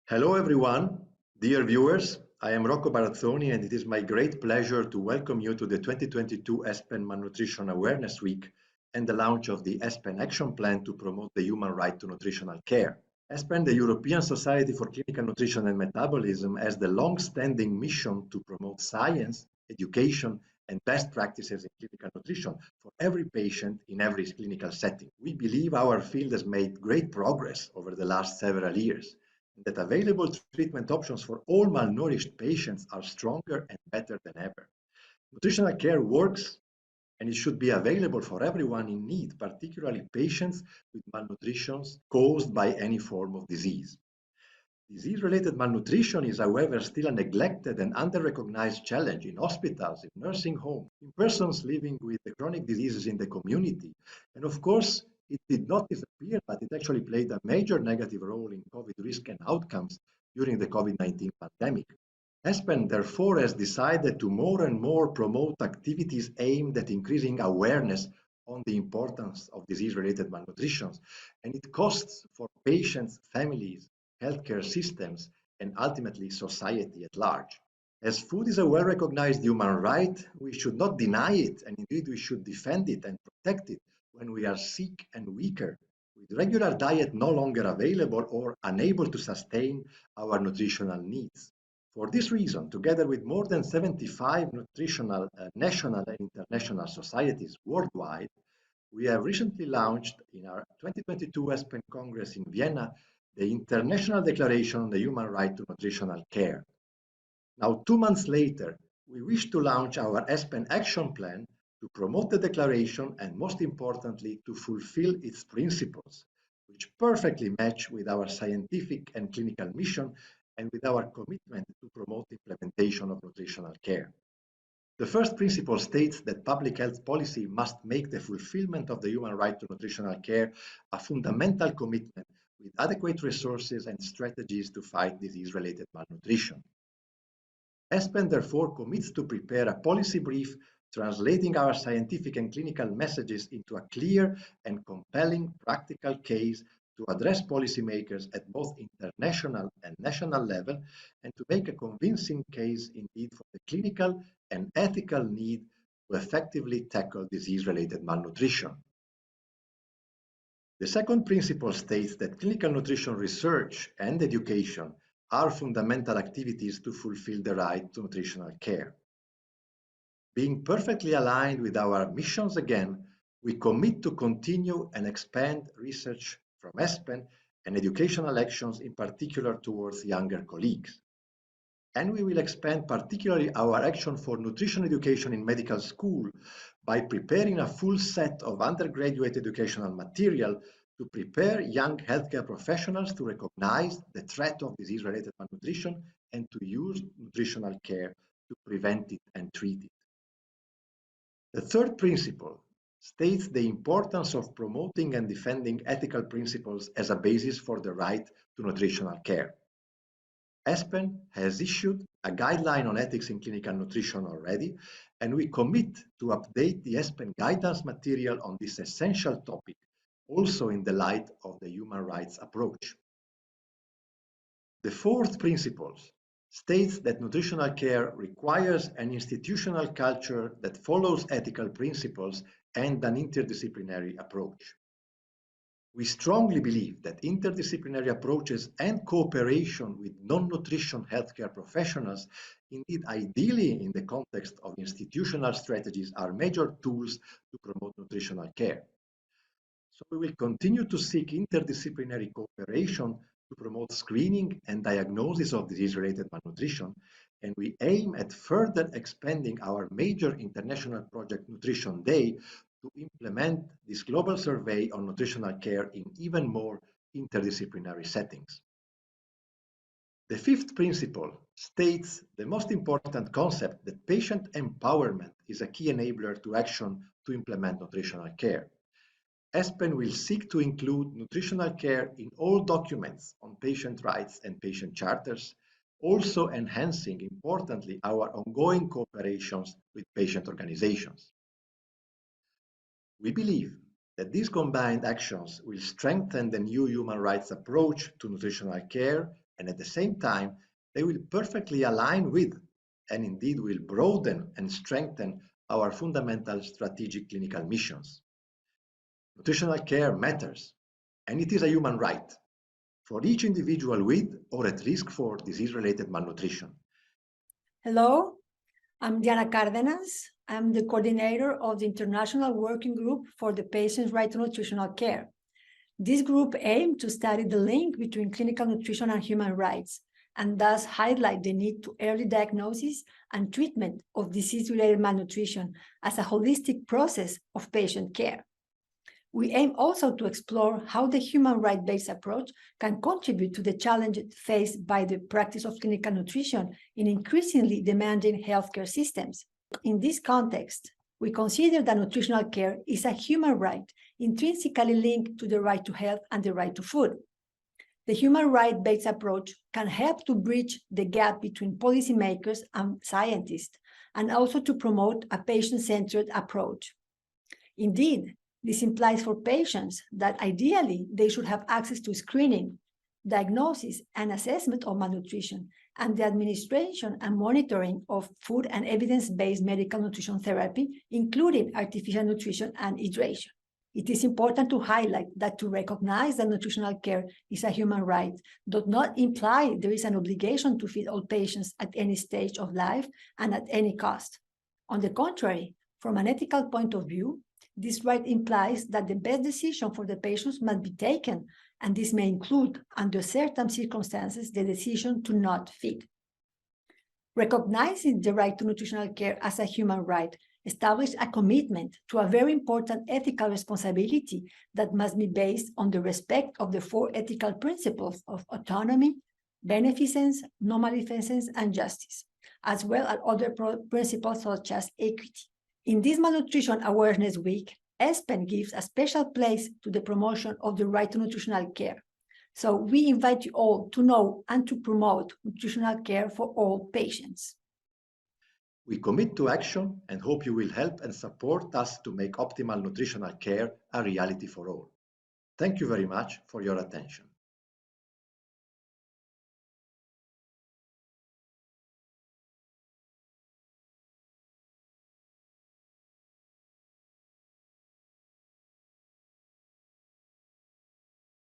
Hello, everyone. Dear viewers, I am Rocco Barazzoni, and it is my great pleasure to welcome you to the 2022 ESPEN Malnutrition Awareness Week and the launch of the ESPEN Action Plan to promote the human right to nutritional care. ESPEN, the European Society for Clinical Nutrition and Metabolism, has the long-standing mission to promote science, education, and best practices in clinical nutrition for every patient in every clinical setting. We believe our field has made great progress over the last several years, that available treatment options for all malnourished patients are stronger and better than ever. Nutritional care works and it should be available for everyone in need, particularly patients with malnutrition caused by any form of disease. Disease-related malnutrition is, however, still a neglected and under-recognized challenge in hospitals, in nursing homes, in persons living with the chronic diseases in the community. And of course, it did not disappear, but it actually played a major negative role in COVID risk and outcomes during the COVID-19 pandemic. ESPEN, therefore, has decided to more and more promote activities aimed at increasing awareness on the importance of disease-related malnutrition and its costs for patients, families, healthcare systems, and ultimately society at large. As food is a well-recognized human right, we should not deny it, and indeed we should defend it and protect it when we are sick and weaker, with regular diet no longer available or unable to sustain our nutritional needs. For this reason, together with more than 75 nutritional national and international societies worldwide, we have recently launched in our 2022 ESPEN Congress in Vienna the International Declaration on the Human Right to Nutritional Care. Now, 2 months later, we wish to launch our ESPEN Action Plan to promote the declaration and, most importantly, to fulfill its principles, which perfectly match with our scientific and clinical mission and with our commitment to promote implementation of nutritional care. The first principle states that public health policy must make the fulfillment of the human right to nutritional care a fundamental commitment with adequate resources and strategies to fight disease-related malnutrition. ESPEN therefore commits to prepare a policy brief translating our scientific and clinical messages into a clear and compelling practical case to address policymakers at both international and national level, and to make a convincing case indeed for the clinical and ethical need to effectively tackle disease-related malnutrition. The second principle states that clinical nutrition research and education are fundamental activities to fulfill the right to nutritional care. Being perfectly aligned with our missions again, we commit to continue and expand research from ESPEN and educational actions in particular towards younger colleagues. And we will expand particularly our action for nutrition education in medical school by preparing a full set of undergraduate educational material to prepare young healthcare professionals to recognize the threat of disease-related malnutrition and to use nutritional care to prevent it and treat it. The third principle states the importance of promoting and defending ethical principles as a basis for the right to nutritional care. ESPEN has issued a guideline on ethics in clinical nutrition already, and we commit to update the ESPEN guidance material on this essential topic, also in the light of the human rights approach. The fourth principle states that nutritional care requires an institutional culture that follows ethical principles and an interdisciplinary approach. We strongly believe that interdisciplinary approaches and cooperation with non-nutrition healthcare professionals, indeed ideally in the context of institutional strategies, are major tools to promote nutritional care. So we will continue to seek interdisciplinary cooperation to promote screening and diagnosis of disease-related malnutrition, and we aim at further expanding our major international project Nutrition Day to implement this global survey on nutritional care in even more interdisciplinary settings. The fifth principle states the most important concept that patient empowerment is a key enabler to action to implement nutritional care. ESPEN will seek to include nutritional care in all documents on patient rights and patient charters, also enhancing, importantly, our ongoing cooperations with patient organizations. We believe that these combined actions will strengthen the new human rights approach to nutritional care and at the same time, they will perfectly align with, and indeed will broaden and strengthen our fundamental strategic clinical missions. Nutritional care matters, and it is a human right for each individual with or at risk for disease-related malnutrition. Hello, I'm Diana Cárdenas. I'm the coordinator of the International Working Group for the Patient's Right to Nutritional Care. This group aimed to study the link between clinical nutrition and human rights, and thus highlight the need to early diagnosis and treatment of disease-related malnutrition as a holistic process of patient care. We aim also to explore how the human right-based approach can contribute to the challenges faced by the practice of clinical nutrition in increasingly demanding healthcare systems. In this context, we consider that nutritional care is a human right intrinsically linked to the right to health and the right to food. The human right-based approach can help to bridge the gap between policymakers and scientists, and also to promote a patient-centered approach. Indeed, this implies for patients that ideally they should have access to screening, diagnosis, and assessment of malnutrition, and the administration and monitoring of food and evidence-based medical nutrition therapy, including artificial nutrition and hydration. It is important to highlight that to recognize that nutritional care is a human right does not imply there is an obligation to feed all patients at any stage of life and at any cost. On the contrary, from an ethical point of view, this right implies that the best decision for the patients must be taken, and this may include, under certain circumstances, the decision to not feed. Recognizing the right to nutritional care as a human right established a commitment to a very important ethical responsibility that must be based on the respect of the four ethical principles of autonomy, beneficence, non-maleficence, and justice, as well as other principles such as equity. In this Malnutrition Awareness Week, ESPEN gives a special place to the promotion of the right to nutritional care. So we invite you all to know and to promote nutritional care for all patients. We commit to action and hope you will help and support us to make optimal nutritional care a reality for all. Thank you very much for your attention.